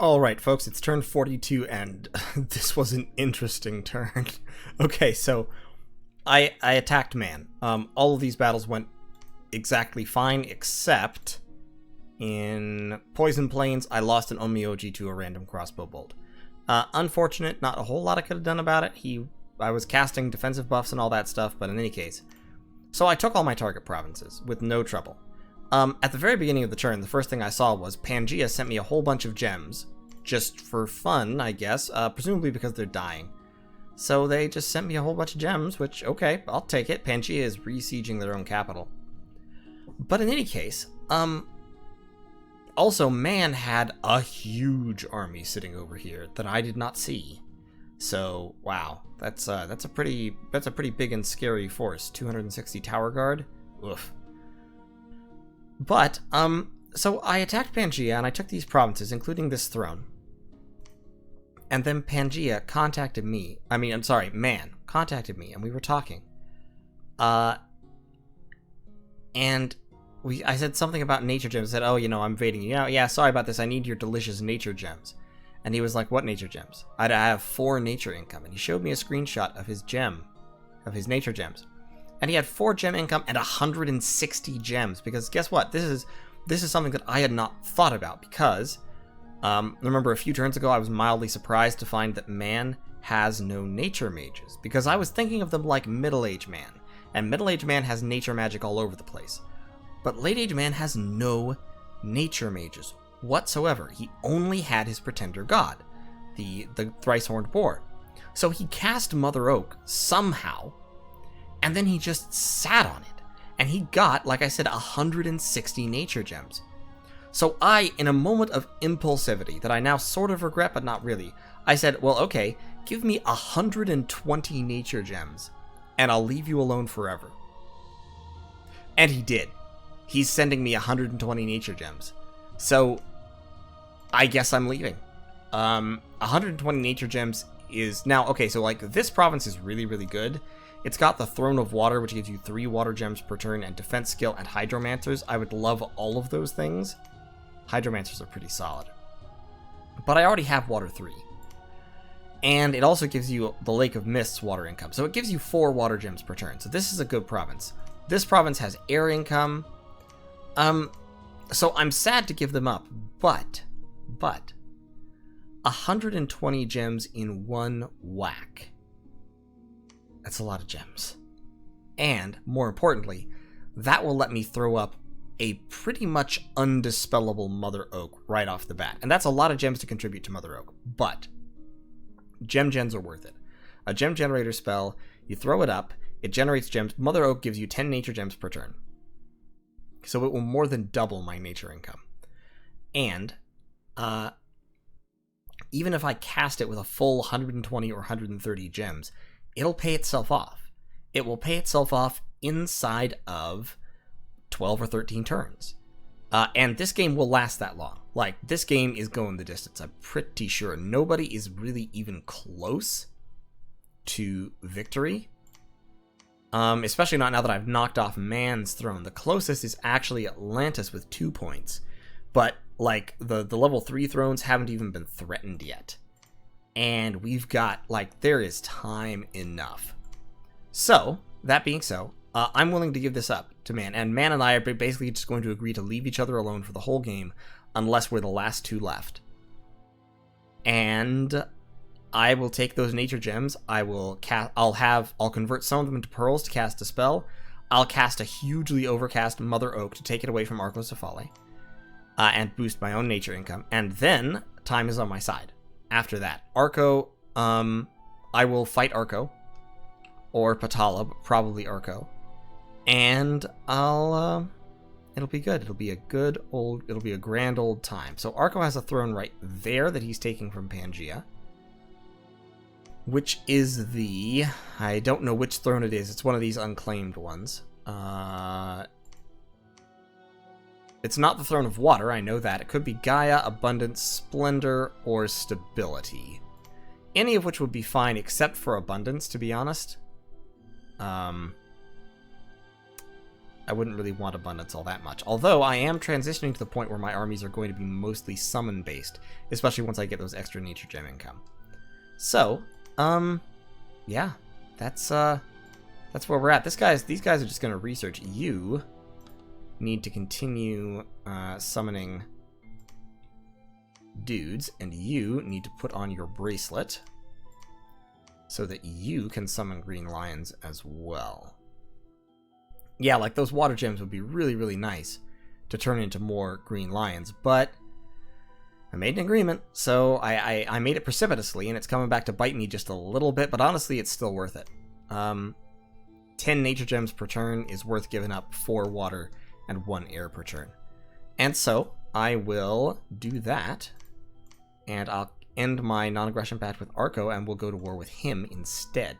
Alright, folks, it's turn 42, and this was an interesting turn. Okay, so I attacked man. All of these battles went exactly fine, except in Poison Plains, I lost an Onmyoji to a random crossbow bolt. Unfortunate, not a whole lot I could have done about it. I was casting defensive buffs and all that stuff, but in any case. So I took all my target provinces with no trouble. At the very beginning of the turn, the first thing I saw was Pangea sent me a whole bunch of gems, just for fun, I guess, presumably because they're dying. So they just sent me a whole bunch of gems, which, okay, I'll take it. Pangea is besieging their own capital. But in any case, also man had a huge army sitting over here that I did not see. So, wow, that's a pretty big and scary force. 260 tower guard. Oof. But, so I attacked Pangea and I took these provinces, including this throne. And then Pangea contacted me. Man contacted me, and we were talking. And I said something about nature gems. I said, oh, I'm invading you. Yeah, sorry about this. I need your delicious nature gems. And he was like, what nature gems? I have 4 nature income. And he showed me a screenshot of his nature gems. And he had 4 gem income and 160 gems. Because guess what? This is something that I had not thought about. Because, remember a few turns ago, I was mildly surprised to find that man has no nature mages. Because I was thinking of them like middle-aged man. And middle-aged man has nature magic all over the place. But late-aged man has no nature mages whatsoever. He only had his pretender god, the thrice-horned boar. So he cast Mother Oak somehow, and then he just sat on it. And he got, like I said, 160 nature gems. So I, in a moment of impulsivity that I now sort of regret, but not really, I said, well, okay, give me 120 nature gems, and I'll leave you alone forever. And he did. He's sending me 120 nature gems. So, I guess I'm leaving. 120 nature gems is... Now, okay, so, like, this province is really, really good. It's got the Throne of Water, which gives you 3 water gems per turn, and defense skill, and hydromancers. I would love all of those things. Hydromancers are pretty solid. But I already have Water 3. And it also gives you the Lake of Mists water income. So it gives you 4 water gems per turn. So this is a good province. This province has air income. So I'm sad to give them up, but 120 gems in one whack. That's a lot of gems. And, more importantly, that will let me throw up a pretty much undispellable Mother Oak right off the bat. And that's a lot of gems to contribute to Mother Oak, but gem gens are worth it. A gem generator spell, you throw it up, it generates gems. Mother Oak gives you 10 nature gems per turn. So it will more than double my nature income. And, even if I cast it with a full 120 or 130 gems, it'll pay itself off. It will pay itself off inside of 12 or 13 turns. And this game will last that long. Like, this game is going the distance. I'm pretty sure nobody is really even close to victory. Especially not now that I've knocked off man's throne. The closest is actually Atlantis with 2 points. But, like, the level 3 thrones haven't even been threatened yet. And we've got, like, there is time enough. So, that being so, I'm willing to give this up to man. And man and I are basically just going to agree to leave each other alone for the whole game, unless we're the last 2 left. And I will take those nature gems. I'll convert some of them into pearls to cast a spell. I'll cast a hugely overcast Mother Oak to take it away from Arcocephale, and boost my own nature income. And then time is on my side. After that, Arco, I will fight Arco or Patala, but probably Arco, and it'll be good. It'll be a grand old time. So Arco has a throne right there that he's taking from Pangea, which is I don't know which throne it is. It's one of these unclaimed ones. It's not the Throne of Water, I know that. It could be Gaia, Abundance, Splendor, or Stability. Any of which would be fine except for Abundance, to be honest. I wouldn't really want abundance all that much. Although I am transitioning to the point where my armies are going to be mostly summon based, especially once I get those extra nature gem income. So, yeah, that's where we're at. These guys are just going to research. You need to continue summoning dudes, and you need to put on your bracelet so that you can summon green lions as well. Yeah, like those water gems would be really, really nice to turn into more green lions, but I made an agreement, so I made it precipitously, and it's coming back to bite me just a little bit, but honestly, it's still worth it. 10 nature gems per turn is worth giving up 4 water and 1 air per turn. And so, I will do that, and I'll end my non-aggression pact with Arco, and we'll go to war with him instead.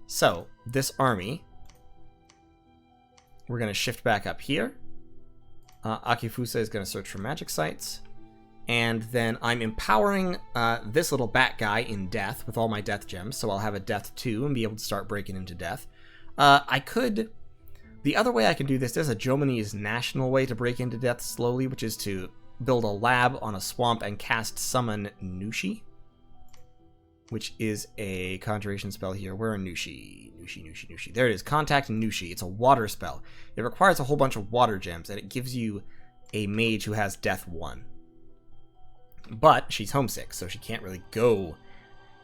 So, this army, we're going to shift back up here. Akifusa is going to search for magic sites. And then I'm empowering this little bat guy in death with all my death gems, so I'll have a death 2 and be able to start breaking into death. The other way I can do this, there's a Jomonese national way to break into death slowly, which is to build a lab on a swamp and cast Summon Nushi, which is a conjuration spell here. Where are Nushi? Nushi. There it is. Contact Nushi. It's a water spell. It requires a whole bunch of water gems, and it gives you a mage who has death 1. But she's homesick, so she can't really go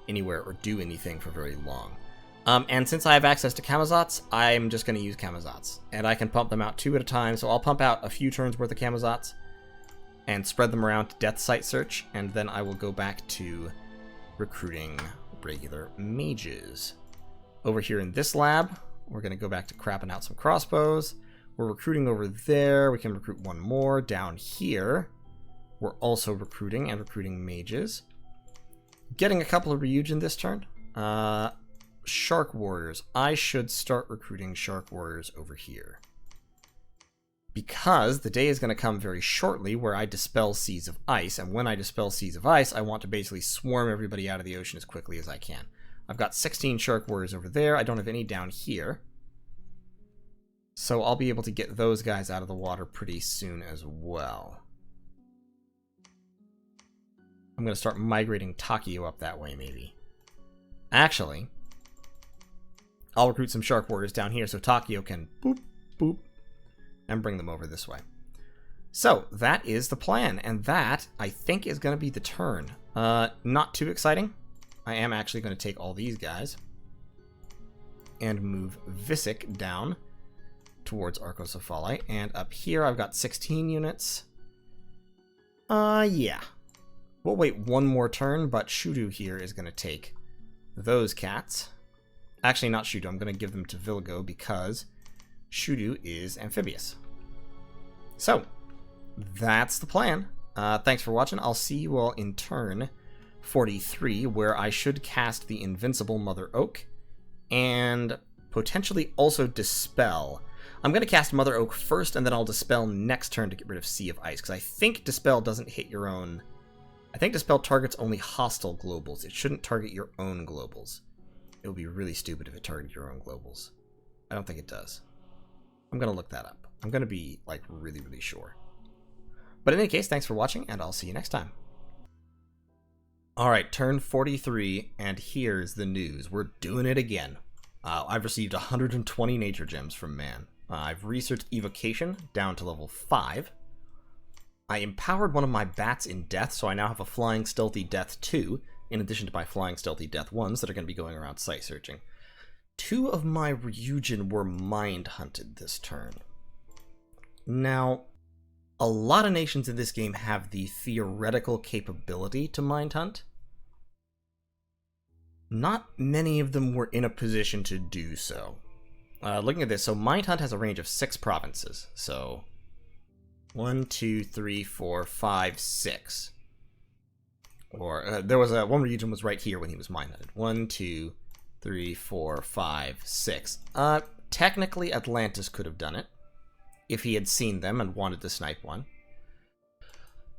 anywhere or do anything for very long. And since I have access to Camazotz, I'm just going to use Camazotz. And I can pump them out 2 at a time, so I'll pump out a few turns worth of Camazotz and spread them around to Death Site Search, and then I will go back to recruiting regular mages. Over here in this lab, we're going to go back to crapping out some crossbows. We're recruiting over there. We can recruit 1 more. Down here, we're also recruiting mages. Getting a couple of Ryujin this turn. Shark Warriors. I should start recruiting Shark Warriors over here, because the day is going to come very shortly where I dispel Seas of Ice, and when I dispel Seas of Ice, I want to basically swarm everybody out of the ocean as quickly as I can. I've got 16 Shark Warriors over there. I don't have any down here, so I'll be able to get those guys out of the water pretty soon as well. I'm going to start migrating Takio up that way, maybe. Actually, I'll recruit some Shark Warriors down here so Takio can boop, boop, and bring them over this way. So, that is the plan, and that, I think, is going to be the turn. Not too exciting. I am actually going to take all these guys and move Visic down towards Arcocephali, and up here I've got 16 units. Yeah. We'll wait 1 more turn, but Shudu here is going to take those cats. Actually, not Shudu. I'm going to give them to Vilgo because Shudu is amphibious. So, that's the plan. Thanks for watching. I'll see you all in turn 43, where I should cast the Invincible Mother Oak and potentially also Dispel. I'm going to cast Mother Oak first, and then I'll Dispel next turn to get rid of Sea of Ice, because I think Dispel doesn't hit your own... I think Dispel targets only hostile globals. It shouldn't target your own globals. It would be really stupid if it targeted your own globals. I don't think it does. I'm going to look that up. I'm going to be, like, really, really sure. But in any case, thanks for watching, and I'll see you next time. Alright, turn 43, and here's the news. We're doing it again. I've received 120 nature gems from Man. I've researched Evocation down to level 5. I empowered one of my bats in Death, so I now have a Flying Stealthy Death 2, in addition to my Flying Stealthy Death 1s that are going to be going around site searching. 2 of my Ryujin were mind hunted this turn. Now, a lot of nations in this game have the theoretical capability to mind hunt. Not many of them were in a position to do so. Looking at this, so mind hunt has a range of 6 provinces. So 1, 2, 3, 4, 5, 6. Or there was one region was right here when he was mind hunted. 1, 2, 3, 4, 5, 6. Technically, Atlantis could have done it if he had seen them and wanted to snipe one.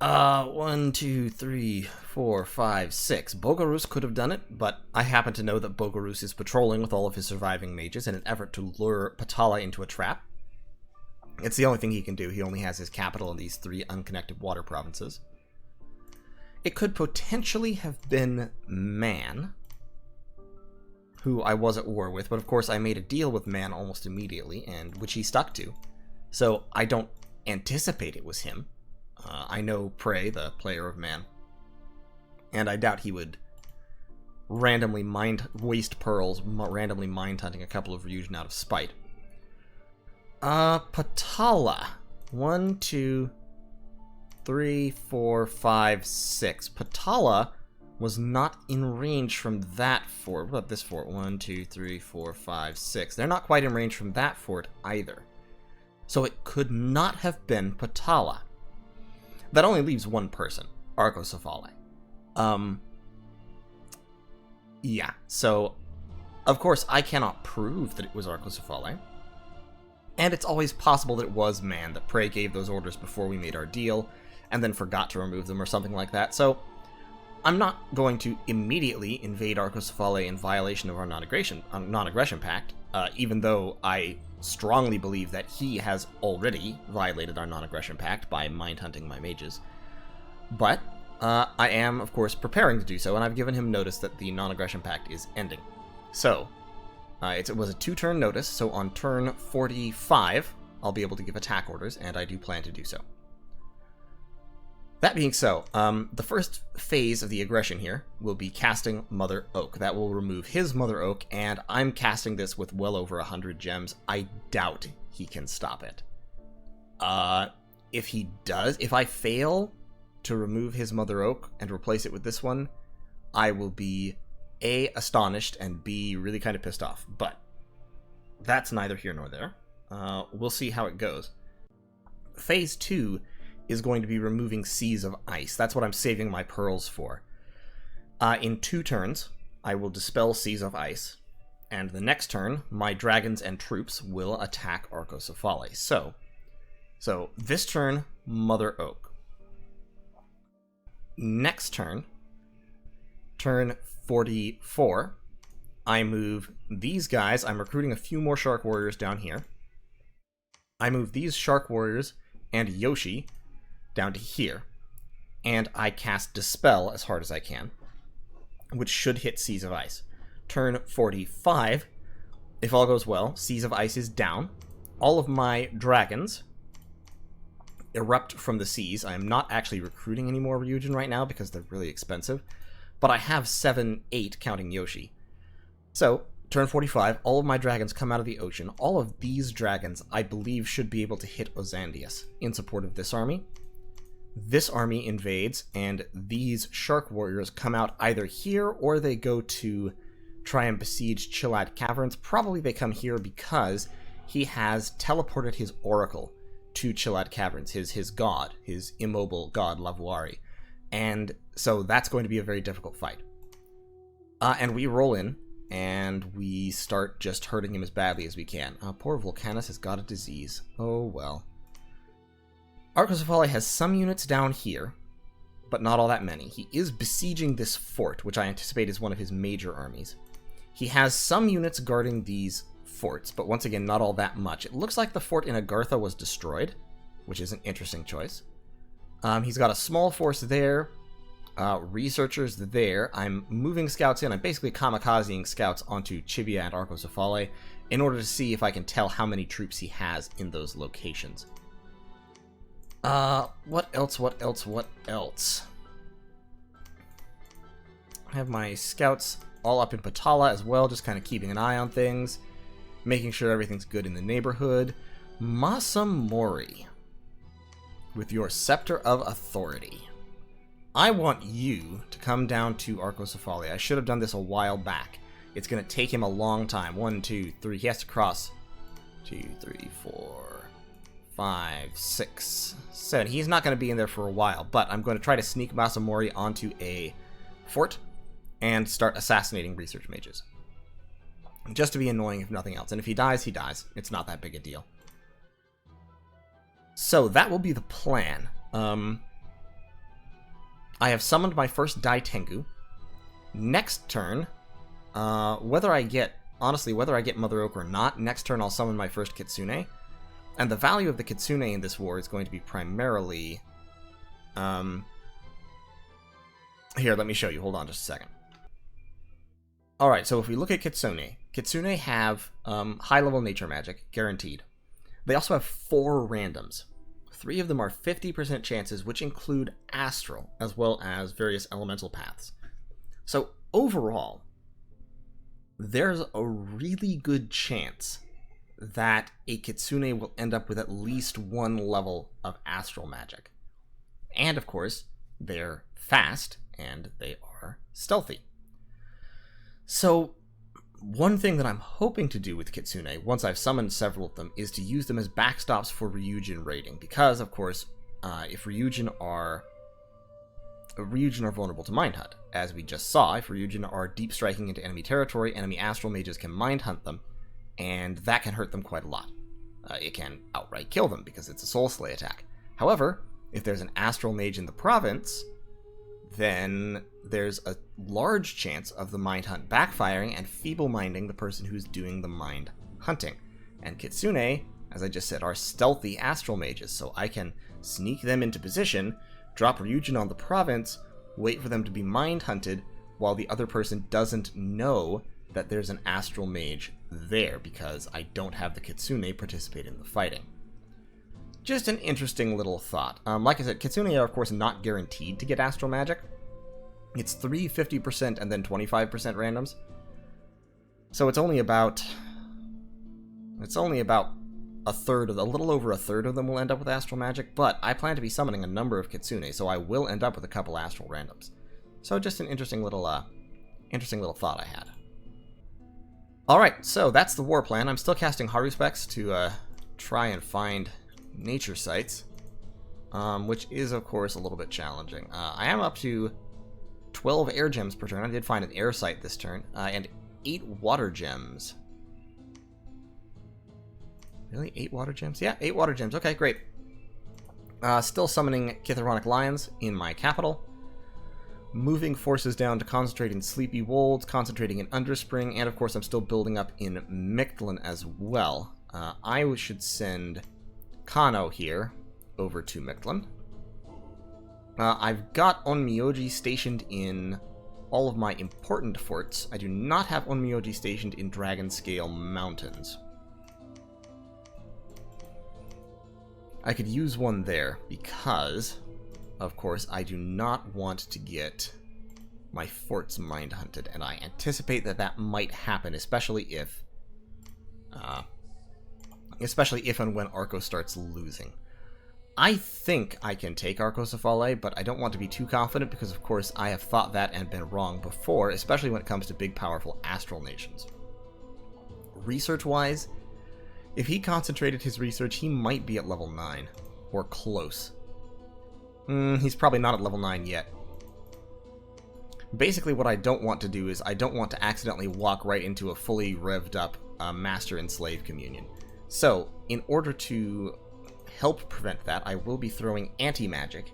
1, 2, 3, 4, 5, 6. Bogarus could have done it, but I happen to know that Bogarus is patrolling with all of his surviving mages in an effort to lure Patala into a trap. It's the only thing he can do. He only has his capital in these 3 unconnected water provinces. It could potentially have been Man, who I was at war with, but of course I made a deal with Man almost immediately, and which he stuck to. So I don't anticipate it was him. I know Prey, the player of Man, and I doubt he would randomly waste pearls, randomly mind hunting a couple of Ryujin out of spite. Patala. 1, 2, 3, 4, 5, 6. Patala was not in range from that fort. What about this fort? 1, 2, 3, 4, 5, 6. They're not quite in range from that fort either. So it could not have been Patala. That only leaves one person, Arcocephale. Yeah, so of course I cannot prove that it was Arcocephale. And it's always possible that it was Man, that Prey gave those orders before we made our deal, and then forgot to remove them or something like that. So I'm not going to immediately invade Arcocephale in violation of our non-aggression pact, even though I strongly believe that he has already violated our non-aggression pact by mind-hunting my mages. But I am, of course, preparing to do so, and I've given him notice that the non-aggression pact is ending. So, it was a 2-turn notice, so on turn 45, I'll be able to give attack orders, and I do plan to do so. That being so, the first phase of the aggression here will be casting Mother Oak. That will remove his Mother Oak, and I'm casting this with well over 100 gems. I doubt he can stop it. If he does, if I fail to remove his Mother Oak and replace it with this one, I will be A, astonished, and B, really kind of pissed off. But that's neither here nor there. We'll see how it goes. Phase 2 is going to be removing Seas of Ice. That's what I'm saving my pearls for. In 2 turns, I will dispel Seas of Ice, and the next turn, my dragons and troops will attack Arcocephale. So this turn, Mother Oak. Next turn, turn 44, I move these guys. I'm recruiting a few more Shark Warriors down here. I move these Shark Warriors and Yoshi down to here, and I cast Dispel as hard as I can, which should hit Seas of Ice. Turn 45, if all goes well, Seas of Ice is down. All of my dragons erupt from the seas. I am not actually recruiting any more Ryujin right now because they're really expensive, but I have 7, 8 counting Yoshi. So, turn 45, all of my dragons come out of the ocean. All of these dragons, I believe, should be able to hit Ozandius in support of this army. This army invades, and these Shark Warriors come out either here or they go to try and besiege Chilad Caverns. Probably they come here because he has teleported his Oracle to Chilad Caverns, his god, his immobile god, Lavuari. And so that's going to be a very difficult fight. And we roll in, and we start just hurting him as badly as we can. Poor Volcanus has got a disease. Oh well. Arcocephale has some units down here, but not all that many. He is besieging this fort, which I anticipate is one of his major armies. He has some units guarding these forts, but once again, not all that much. It looks like the fort in Agartha was destroyed, which is an interesting choice. He's got a small force there, researchers there. I'm moving scouts in. I'm basically kamikazing scouts onto Chibia and Arcocephale in order to see if I can tell how many troops he has in those locations. What else? I have my scouts all up in Patala as well, just kind of keeping an eye on things, making sure everything's good in the neighborhood. Masamori, with your Scepter of Authority. I want you to come down to Arcocephale. I should have done this a while back. It's going to take him a long time. 1, 2, 3. He has to cross 2, 3, 4, 5, 6, 7. He's not going to be in there for a while, but I'm going to try to sneak Masamori onto a fort and start assassinating research mages. Just to be annoying, if nothing else. And if he dies, he dies. It's not that big a deal. So that will be the plan. I have summoned my first Dai Tengu. Next turn, whether I get Mother Oak or not, next turn I'll summon my first Kitsune. And the value of the Kitsune in this war is going to be primarily... Here, let me show you. Hold on just a second. Alright, so if we look at Kitsune, Kitsune have high-level nature magic, guaranteed. They also have 4 randoms. 3 of them are 50% chances, which include astral, as well as various elemental paths. So, overall, there's a really good chance that a Kitsune will end up with at least 1 level of astral magic. And, of course, they're fast, and they are stealthy. So, one thing that I'm hoping to do with Kitsune, once I've summoned several of them, is to use them as backstops for Ryujin raiding. Because, of course, if Ryujin are vulnerable to Mind Hunt. As we just saw, if Ryujin are deep striking into enemy territory, enemy astral mages can Mind Hunt them, and that can hurt them quite a lot. It can outright kill them, because it's a Soul Slay attack. However, if there's an astral mage in the province, then there's a large chance of the Mind Hunt backfiring and feeble-minding the person who's doing the Mind Hunting. And Kitsune, as I just said, are stealthy astral mages, so I can sneak them into position, drop Ryujin on the province, wait for them to be Mind Hunted, while the other person doesn't know that there's an astral mage there, because I don't have the Kitsune participate in the fighting. Just an interesting little thought. Like I said, Kitsune are, of course, not guaranteed to get astral magic. It's 3 50% and then 25% randoms. So it's only about a third of, a little over a third of them will end up with astral magic, but I plan to be summoning a number of Kitsune, so I will end up with a couple astral randoms. So just an interesting little thought I had. Alright, so that's the war plan. I'm still casting Haruspecs to try and find nature sites, which is, of course, a little bit challenging. I am up to 12 air gems per turn. I did find an air site this turn, and 8 water gems. Really? 8 water gems? Yeah, 8 water gems. Okay, great. Still summoning Kitharonic Lions in my capital. Moving forces down to concentrate in Sleepy Wolds, concentrating in Underspring, and of course I'm still building up in Mictlan as well. I should send Kano here over to Mictlan. I've got Onmyoji stationed in all of my important forts. I do not have Onmyoji stationed in Dragonscale Mountains. I could use one there because, of course, I do not want to get my forts Mind Hunted, and I anticipate that that might happen, especially if and when Arco starts losing. I think I can take Arcocephale, but I don't want to be too confident because, of course, I have thought that and been wrong before, especially when it comes to big, powerful astral nations. Research-wise, if he concentrated his research, he might be at level 9, or close. He's probably not at level 9 yet. Basically, what I don't want to do is I don't want to accidentally walk right into a fully revved up Master and Slave communion. So, in order to help prevent that, I will be throwing anti-magic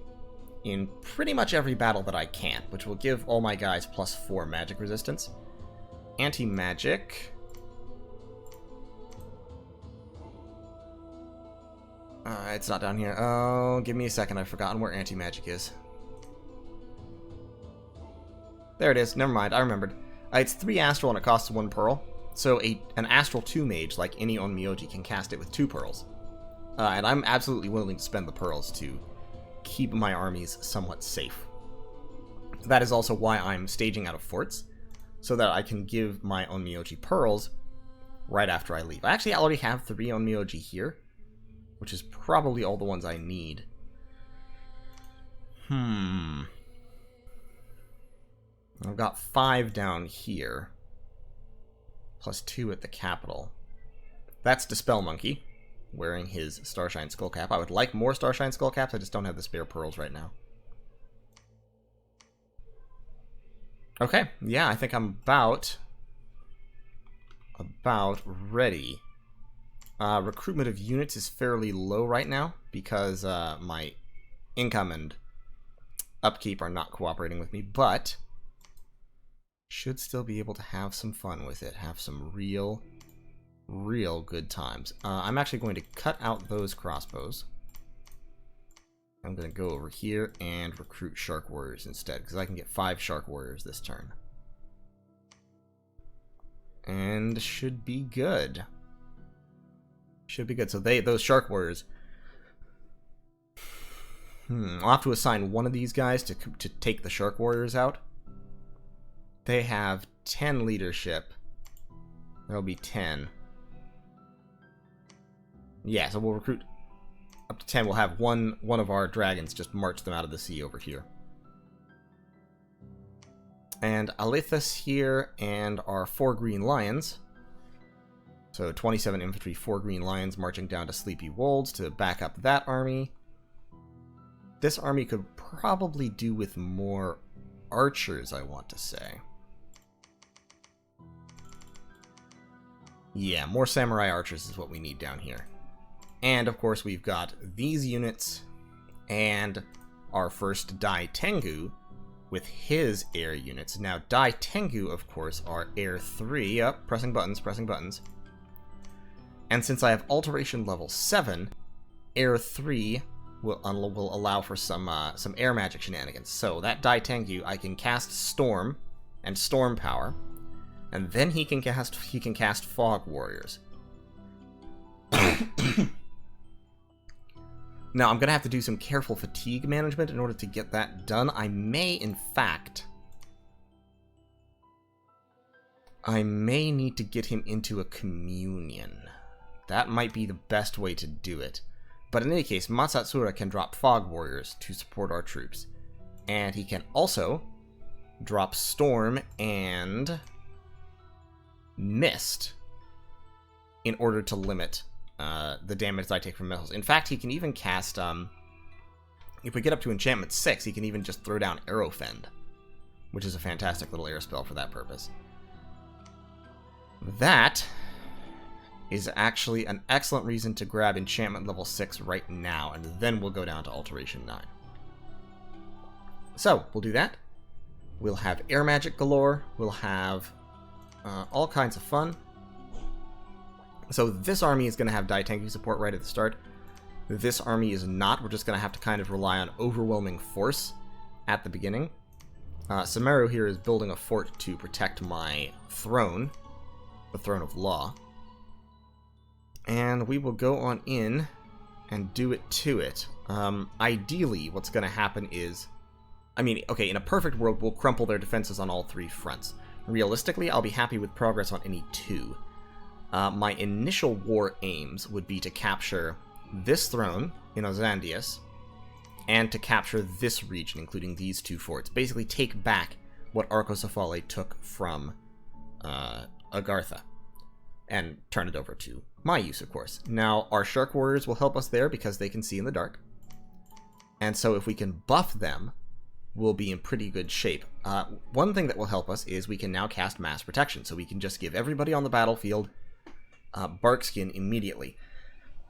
in pretty much every battle that I can, which will give all my guys +4 magic resistance. Anti-magic... it's not down here. Oh, give me a second. I've forgotten where anti-magic is. There it is. Never mind. I remembered. It's 3 astral and it costs 1 pearl. So an astral 2 mage, like any Onmyoji, can cast it with 2 pearls. And I'm absolutely willing to spend the pearls to keep my armies somewhat safe. That is also why I'm staging out of forts, so that I can give my Onmyoji pearls right after I leave. I actually already have 3 Onmyoji here, which is probably all the ones I need. I've got 5 down here, plus 2 at the capital. That's Dispel Monkey, wearing his Starshine Skullcap. I would like more Starshine Skullcaps, I just don't have the spare pearls right now. Okay, yeah, I think I'm about ready. Recruitment of units is fairly low right now because my income and upkeep are not cooperating with me, but should still be able to have some fun with it. Have some real real good times. I'm actually going to cut out those crossbows. I'm going to go over here and recruit Shark Warriors instead, because I can get 5 Shark Warriors this turn. And should be good. Should be good. So those Shark Warriors... I'll have to assign one of these guys to take the Shark Warriors out. They have 10 leadership. There'll be 10. Yeah, so we'll recruit up to 10. We'll have one of our dragons just march them out of the sea over here. And Alethus here and our 4 green lions. So 27 infantry, 4 green lions marching down to Sleepy Wolds to back up that army. This army could probably do with more archers, I want to say. Yeah, more samurai archers is what we need down here. And, of course, we've got these units and our first Dai Tengu with his air units. Now, Dai Tengu, of course, are air 3. Yep, pressing buttons, pressing buttons. And since I have alteration level 7, air 3... will allow for some air magic shenanigans. So that Dai Tengu, I can cast Storm and Storm Power, and then he can cast Fog Warriors. Now I'm gonna have to do some careful fatigue management in order to get that done. I may, in fact, need to get him into a communion. That might be the best way to do it. But in any case, Matsatsura can drop Fog Warriors to support our troops. And he can also drop Storm and Mist in order to limit the damage that I take from missiles. In fact, he can even cast, if we get up to Enchantment 6, he can even just throw down Arrow Fend, which is a fantastic little air spell for that purpose. That is actually an excellent reason to grab Enchantment level 6 right now, and then we'll go down to Alteration 9. So, we'll do that. We'll have air magic galore. We'll have all kinds of fun. So this army is going to have Dai Tengu support right at the start. This army is not. We're just going to have to kind of rely on overwhelming force at the beginning. Sumeru here is building a fort to protect my throne, the Throne of Law. And we will go on in and do it to it. Ideally, what's going to happen is... I mean, okay, in a perfect world, we'll crumple their defenses on all 3 fronts. Realistically, I'll be happy with progress on any 2. My initial war aims would be to capture this throne in Ozandius, and to capture this region, including these 2 forts. Basically take back what Arcocephale took from Agartha, and turn it over to my use, of course. Now, our Shark Warriors will help us there because they can see in the dark. And so if we can buff them, we'll be in pretty good shape. One thing that will help us is we can now cast Mass Protection, so we can just give everybody on the battlefield Barkskin immediately.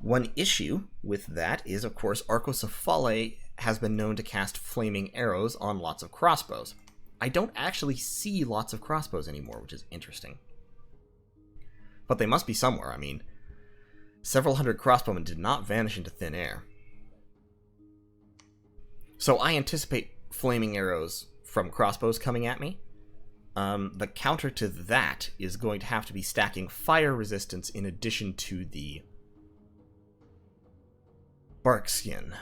One issue with that is, of course, Arcocephale has been known to cast flaming arrows on lots of crossbows. I don't actually see lots of crossbows anymore, which is interesting. But they must be somewhere. I mean, several hundred crossbowmen did not vanish into thin air. So I anticipate flaming arrows from crossbows coming at me. The counter to that is going to have to be stacking fire resistance in addition to the barkskin.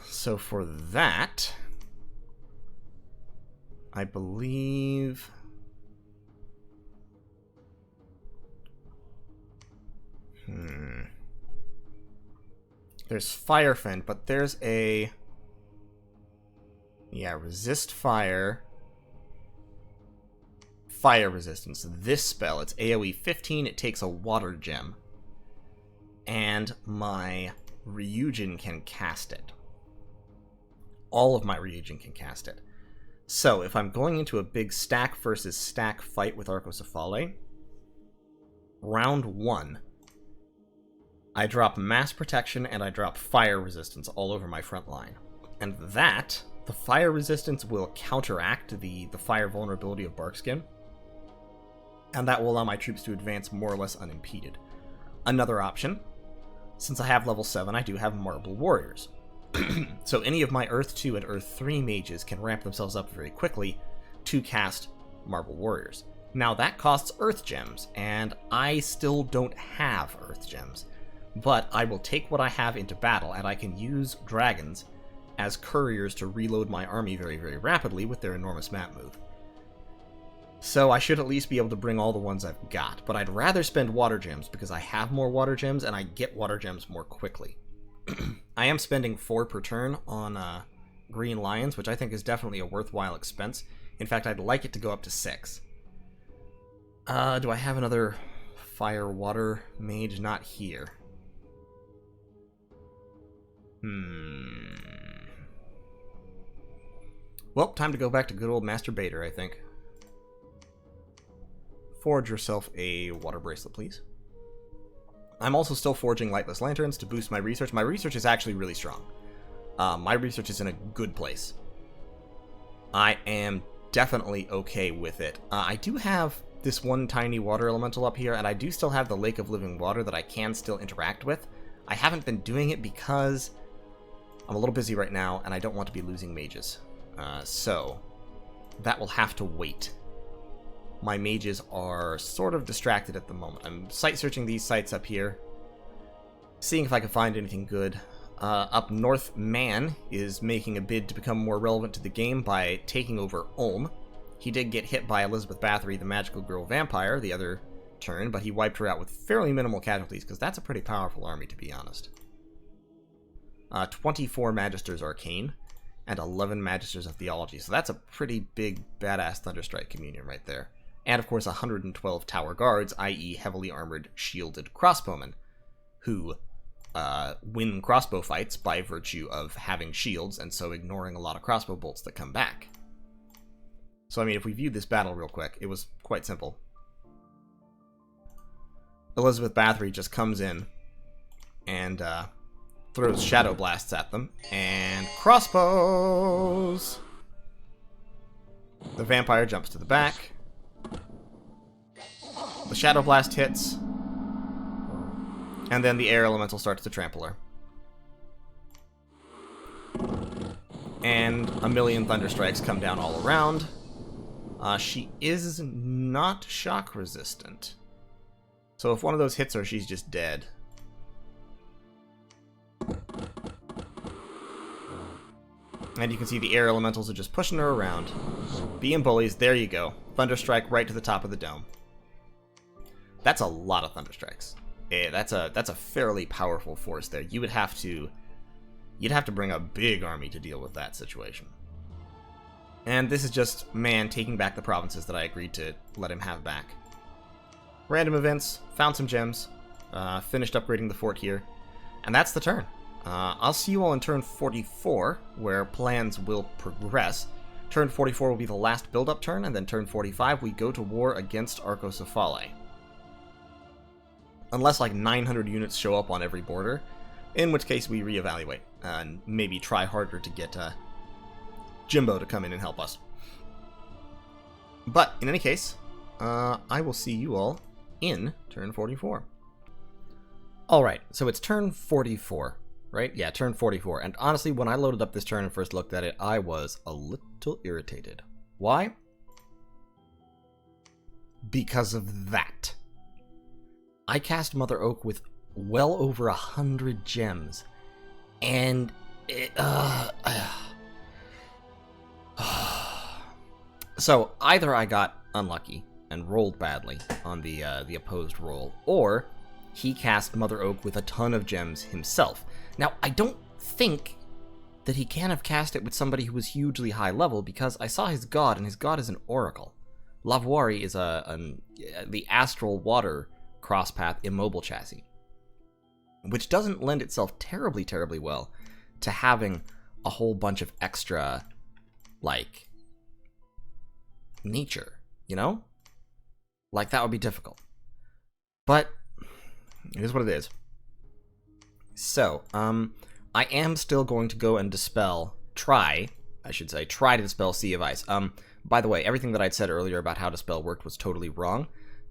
So for that, I believe... There's Fire Fend, but there's a... Yeah, resist fire. Fire resistance. This spell, it's AoE 15, it takes a water gem. And my Ryujin can cast it. All of my Ryujin can cast it. So, if I'm going into a big stack versus stack fight with Arcocephale, round 1, I drop Mass Protection and I drop Fire Resistance all over my front line. And that, the Fire Resistance will counteract the Fire Vulnerability of Barkskin, and that will allow my troops to advance more or less unimpeded. Another option, since I have level 7, I do have Marble Warriors. So any of my Earth 2 and Earth 3 mages can ramp themselves up very quickly to cast Marble Warriors. Now that costs Earth Gems, and I still don't have Earth Gems. But I will take what I have into battle, and I can use dragons as couriers to reload my army very, very rapidly with their enormous map move. So I should at least be able to bring all the ones I've got, but I'd rather spend water gems because I have more water gems and I get water gems more quickly. I am spending 4 per turn on green lions, which I think is definitely a worthwhile expense. In fact, I'd like it to go up to 6. Do I have another fire water mage? Not here. Well, time to go back to good old Master Bader, I think. Forge yourself a water bracelet, please. I'm also still forging lightless lanterns to boost my research. My research is actually really strong. My research is in a good place. I am definitely okay with it. I do have this one tiny water elemental up here, and I do still have the Lake of Living Water that I can still interact with. I haven't been doing it because I'm a little busy right now, and I don't want to be losing mages. So that will have to wait. My mages are sort of distracted at the moment. I'm site searching these sites up here, seeing if I can find anything good. Up north, Man is making a bid to become more relevant to the game by taking over Ulm. He did get hit by Elizabeth Bathory, the magical girl vampire, the other turn, but he wiped her out with fairly minimal casualties, because that's a pretty powerful army, to be honest. 24 Magisters Arcane, and 11 Magisters of Theology, so that's a pretty big, badass Thunderstrike communion right there. And of course 112 Tower Guards, i.e. heavily armored, shielded crossbowmen, who win crossbow fights by virtue of having shields, and so ignoring a lot of crossbow bolts that come back. So I mean, if we view this battle real quick, it was quite simple. Elizabeth Bathory just comes in and throws shadow blasts at them, and crossbows! The vampire jumps to the back. The Shadow Blast hits, and then the Air Elemental starts to trample her. And a million Thunderstrikes come down all around. She is not shock resistant. So if one of those hits her, she's just dead. And you can see the Air Elementals are just pushing her around. Being bullies, there you go. Thunderstrike right to the top of the dome. That's a lot of Thunderstrikes. That's a fairly powerful force there. You'd have to bring a big army to deal with that situation. And this is just Man taking back the provinces that I agreed to let him have back. Random events, found some gems, finished upgrading the fort here, and that's the turn. I'll see you all in turn 44, where plans will progress. Turn 44 will be the last build-up turn, and then turn 45 we go to war against Arcocephalae. Unless like 900 units show up on every border, in which case we reevaluate, and maybe try harder to get Jimbo to come in and help us. But, in any case, I will see you all in turn 44. Alright, so it's turn 44, right? Yeah, turn 44. And honestly, when I loaded up this turn and first looked at it, I was a little irritated. Why? Because of that. I cast Mother Oak with well over 100 gems, and it, so either I got unlucky and rolled badly on the opposed roll, or he cast Mother Oak with a ton of gems himself. Now, I don't think that he can have cast it with somebody who was hugely high level, because I saw his god, and his god is an oracle. Lavuari is the astral water crosspath immobile chassis, which doesn't lend itself terribly well to having a whole bunch of extra, like, nature, you know? Like, that would be difficult. But it is what it is. So, I am still going to go and try to dispel Sea of Ice. By the way, everything that I'd said earlier about how Dispel worked was totally wrong.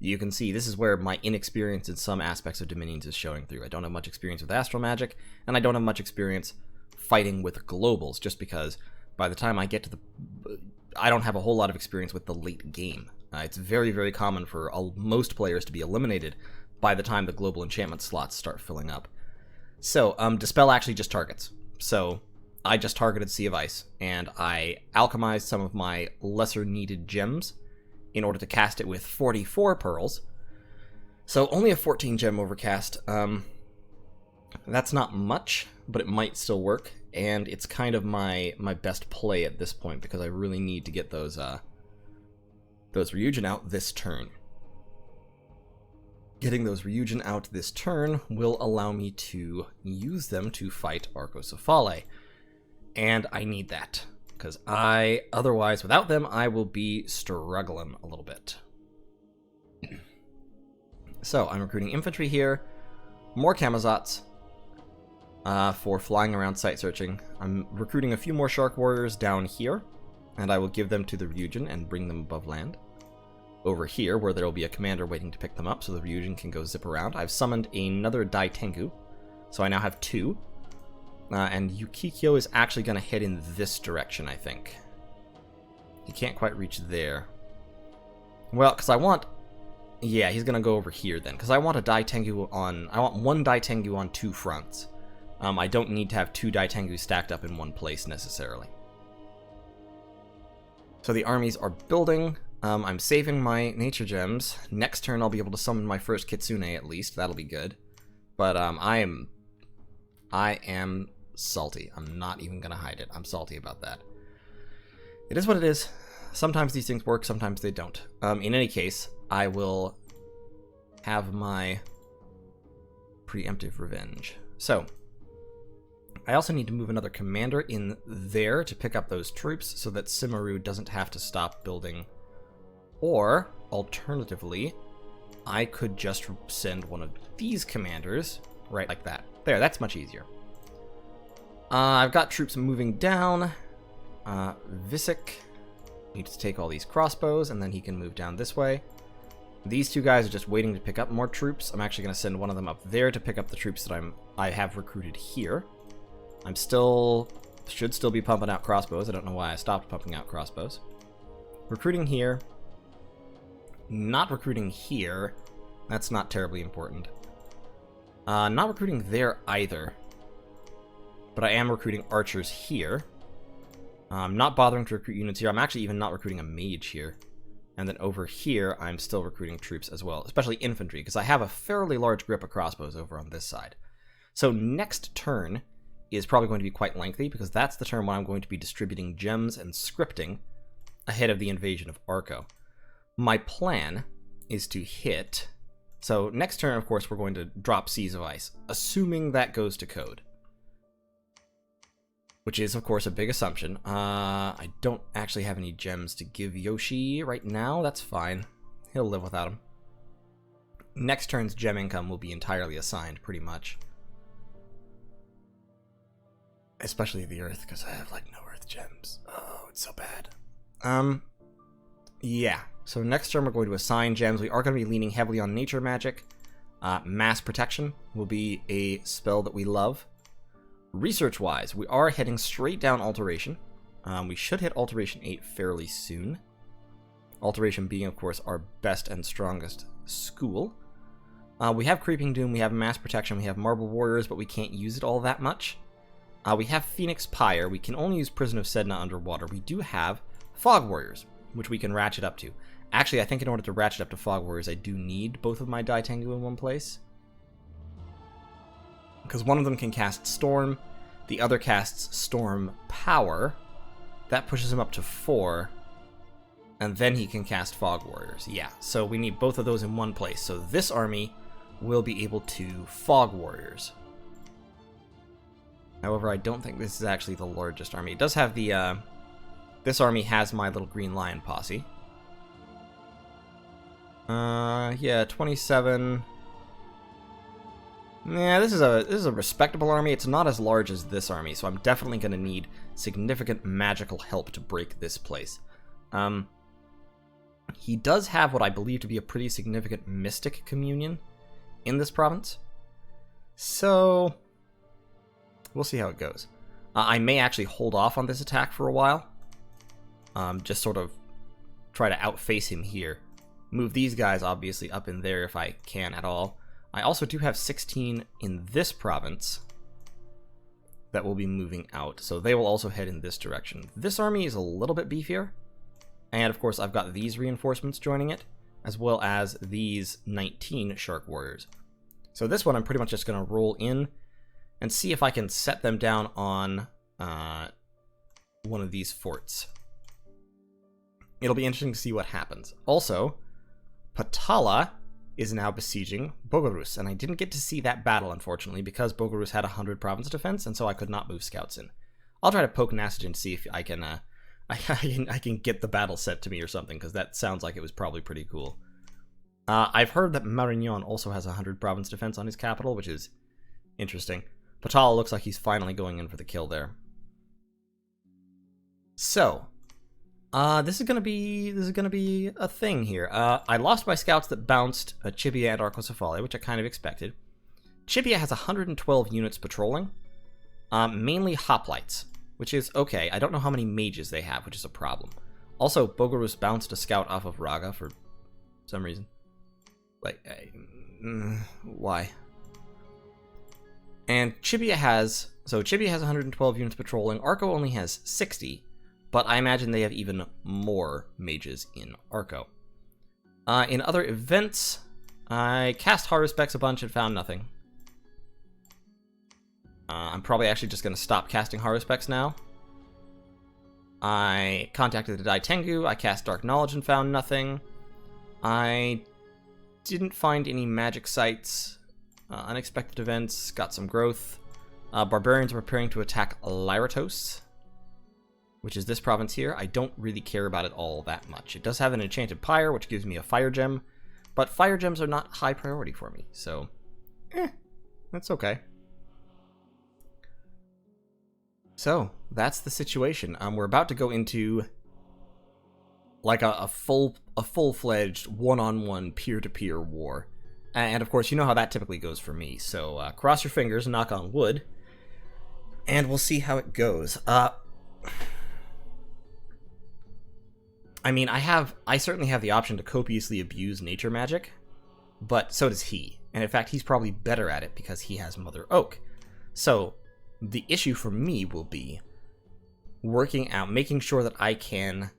you can see this is where my inexperience in some aspects of Dominions is showing through. I don't have much experience with astral magic, and I don't have much experience fighting with globals, just because by the time I get to the... I don't have a whole lot of experience with the late game. It's very, very common for most players to be eliminated by the time the global enchantment slots start filling up. So, Dispel actually just targets. So, I just targeted Sea of Ice, and I alchemized some of my lesser needed gems in order to cast it with 44 pearls. So, only a 14 gem overcast. That's not much, but it might still work, and it's kind of my best play at this point, because I really need to get those Ryujin out this turn. Getting those Ryujin out this turn will allow me to use them to fight Arcocephale. And I need that, because otherwise, without them, I will be struggling a little bit. So, I'm recruiting infantry here, more Camazotz for flying around site searching. I'm recruiting a few more Shark Warriors down here, and I will give them to the Ryujin and bring them above land. Over here, where there will be a commander waiting to pick them up, so the Ryujin can go zip around. I've summoned another Dai Tengu, so I now have 2. And Yukikyo is actually going to head in this direction, I think. He can't quite reach there. Well, because I want... Yeah, he's going to go over here then, because I want a Dai Tengu on... I want 1 Dai Tengu on 2 fronts. I don't need to have 2 Dai Tengu stacked up in one place, necessarily. So the armies are building... I'm saving my nature gems. Next turn I'll be able to summon my first Kitsune at least. That'll be good. But I am salty. I'm not even gonna hide it. I'm salty about that. It is what it is. Sometimes these things work, sometimes they don't. In any case, I will have my preemptive revenge. So, I also need to move another commander in there to pick up those troops so that Simaru doesn't have to stop building. Or, alternatively, I could just send one of these commanders right like that. There, that's much easier. I've got troops moving down. Visik needs to take all these crossbows, and then he can move down this way. These 2 guys are just waiting to pick up more troops. I'm actually going to send one of them up there to pick up the troops that I have recruited here. Should still be pumping out crossbows. I don't know why I stopped pumping out crossbows. Recruiting here. Not recruiting here. That's not terribly important. Not recruiting there either. But I am recruiting archers here. I'm not bothering to recruit units here. I'm actually even not recruiting a mage here. And then over here, I'm still recruiting troops as well, especially infantry, because I have a fairly large grip of crossbows over on this side. So next turn is probably going to be quite lengthy, because that's the turn when I'm going to be distributing gems and scripting ahead of the invasion of Arco. My plan is to hit... So next turn, of course, we're going to drop Seas of Ice, assuming that goes to code. Which is, of course, a big assumption. I don't actually have any gems to give Yoshi right now. That's fine. He'll live without them. Next turn's gem income will be entirely assigned, pretty much. Especially the Earth, because I have, like, no Earth gems. Oh, it's so bad. Yeah. So next turn we're going to assign gems. We are going to be leaning heavily on nature magic. Mass protection will be a spell that we love. Research-wise, we are heading straight down Alteration. We should hit Alteration 8 fairly soon. Alteration being, of course, our best and strongest school. We have Creeping Doom, we have Mass Protection, we have Marble Warriors, but we can't use it all that much. We have Phoenix Pyre. We can only use Prison of Sedna underwater. We do have Fog Warriors, which we can ratchet up to. Actually, I think in order to ratchet up to Fog Warriors, I do need both of my Dai Tengu in one place. Because one of them can cast Storm, the other casts Storm Power. That pushes him up to 4. And then he can cast Fog Warriors. Yeah, so we need both of those in one place. So this army will be able to Fog Warriors. However, I don't think this is actually the largest army. It does have the... This army has my little Green Lion posse. Yeah, 27... Yeah, this is a respectable army. It's not as large as this army, so I'm definitely going to need significant magical help to break this place. He does have what I believe to be a pretty significant mystic communion in this province. So, we'll see how it goes. I may actually hold off on this attack for a while. Just sort of try to outface him here. Move these guys, obviously, up in there if I can at all. I also do have 16 in this province that will be moving out, so they will also head in this direction. This army is a little bit beefier, and of course I've got these reinforcements joining it, as well as these 19 Shark Warriors. So this one I'm pretty much just going to roll in and see if I can set them down on one of these forts. It'll be interesting to see what happens. Also, Patala is now besieging Bogorus, and I didn't get to see that battle, unfortunately, because Bogorus had 100 province defense, and so I could not move scouts in. I'll try to poke Nasage and see if I can get the battle set to me or something, because that sounds like it was probably pretty cool. I've heard that Marignan also has 100 province defense on his capital, which is interesting. Patala looks like he's finally going in for the kill there. So, this is gonna be a thing here. I lost my scouts that bounced Chibia and Arcocephali, which I kind of expected. Chibia has 112 units patrolling, mainly hoplites, which is okay. I don't know how many mages they have, which is a problem. Also, Bogorus bounced a scout off of Raga for some reason. Like, why? And Chibia has 112 units patrolling. Arco only has 60. But I imagine they have even more mages in Arco. In other events, I cast Haruspex a bunch and found nothing. I'm probably actually just going to stop casting Haruspex now. I contacted the Dai Tengu, I cast Dark Knowledge and found nothing. I didn't find any magic sites. Unexpected events, got some growth. Barbarians are preparing to attack Lyratos, which is this province here. I don't really care about it all that much. It does have an enchanted pyre, which gives me a fire gem, but fire gems are not high priority for me, so that's okay. So that's the situation. We're about to go into like a full-fledged one-on-one peer-to-peer war, and of course you know how that typically goes for me. So cross your fingers, knock on wood, and we'll see how it goes. I mean, I certainly have the option to copiously abuse nature magic, but so does he. And in fact, he's probably better at it because he has Mother Oak. So the issue for me will be working out, making sure that I can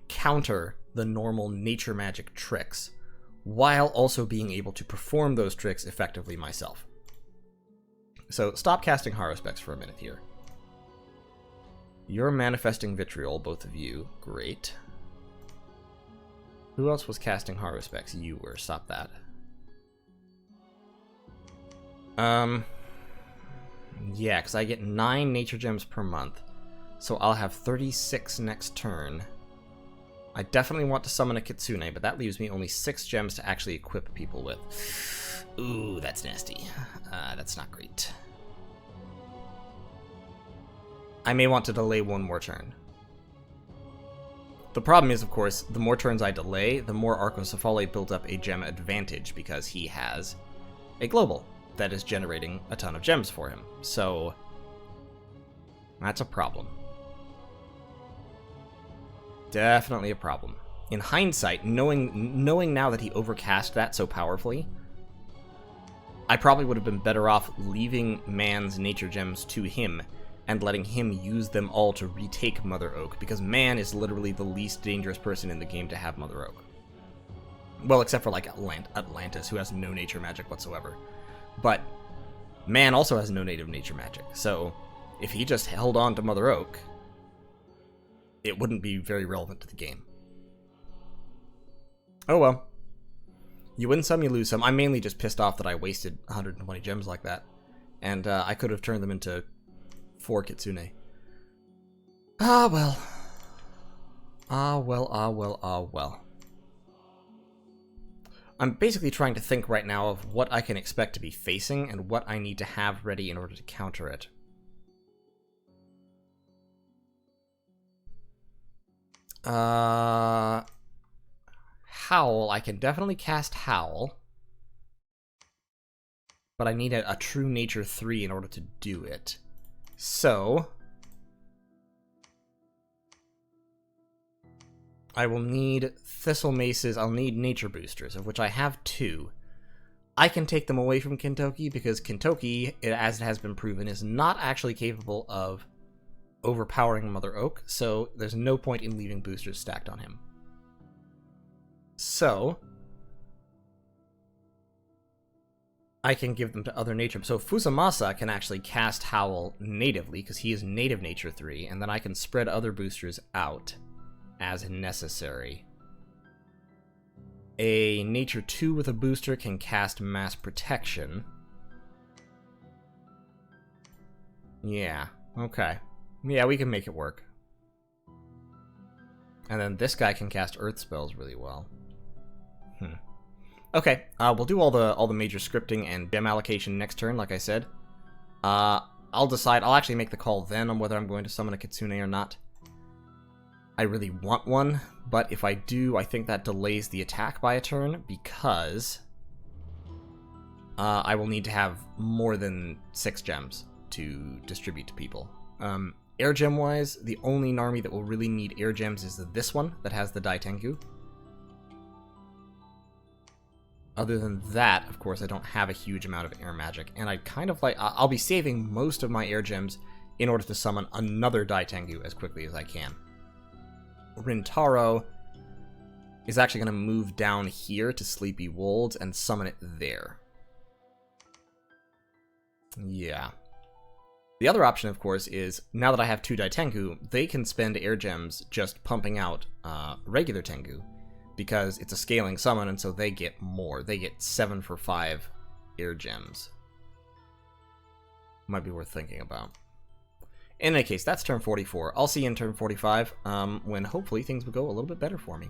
counter the normal nature magic tricks while also being able to perform those tricks effectively myself. So stop casting Haruspex for a minute here. You're manifesting vitriol, both of you. Great. Who else was casting Haruspex? You were. Stop that. Yeah, because I get 9 nature gems per month. So I'll have 36 next turn. I definitely want to summon a Kitsune, but that leaves me only 6 gems to actually equip people with. Ooh, that's nasty. That's not great. I may want to delay one more turn. The problem is, of course, the more turns I delay, the more Arcocephali builds up a gem advantage because he has a global that is generating a ton of gems for him. So that's a problem. Definitely a problem. In hindsight, knowing now that he overcast that so powerfully, I probably would have been better off leaving Man's nature gems to him and letting him use them all to retake Mother Oak, because Man is literally the least dangerous person in the game to have Mother Oak. Well, except for, like, Atlantis, who has no nature magic whatsoever. But Man also has no native nature magic, so if he just held on to Mother Oak, it wouldn't be very relevant to the game. Oh well. You win some, you lose some. I'm mainly just pissed off that I wasted 120 gems like that, and I could have turned them into 4 Kitsune. Ah well. Ah well, ah well, ah well. I'm basically trying to think right now of what I can expect to be facing and what I need to have ready in order to counter it. Howl. I can definitely cast Howl. But I need a true nature 3 in order to do it. So I will need Thistle Maces. I'll need nature boosters, of which I have 2. I can take them away from Kintoki because Kintoki, as it has been proven, is not actually capable of overpowering Mother Oak, so there's no point in leaving boosters stacked on him. So I can give them to other nature. So Fusamasa can actually cast Howl natively, because he is native nature 3, and then I can spread other boosters out as necessary. A nature 2 with a booster can cast Mass Protection. Yeah, okay. Yeah, we can make it work. And then this guy can cast Earth spells really well. Okay, we'll do all the major scripting and gem allocation next turn, like I said. I'll decide. I'll actually make the call then on whether I'm going to summon a Kitsune or not. I really want one, but if I do, I think that delays the attack by a turn because I will need to have more than 6 gems to distribute to people. Air gem wise, the only Narmi that will really need air gems is this one that has the Daitengu. Other than that, of course, I don't have a huge amount of air magic, and I'd kind of like... I'll be saving most of my air gems in order to summon another Daitengu as quickly as I can. Rintaro is actually going to move down here to Sleepy Wolds and summon it there. Yeah. The other option, of course, is, now that I have 2 Daitengu, they can spend air gems just pumping out regular Tengu, because it's a scaling summon, and so they get more. They get 7 for 5 air gems. Might be worth thinking about. In any case, that's turn 44. I'll see you in turn 45, when hopefully things will go a little bit better for me.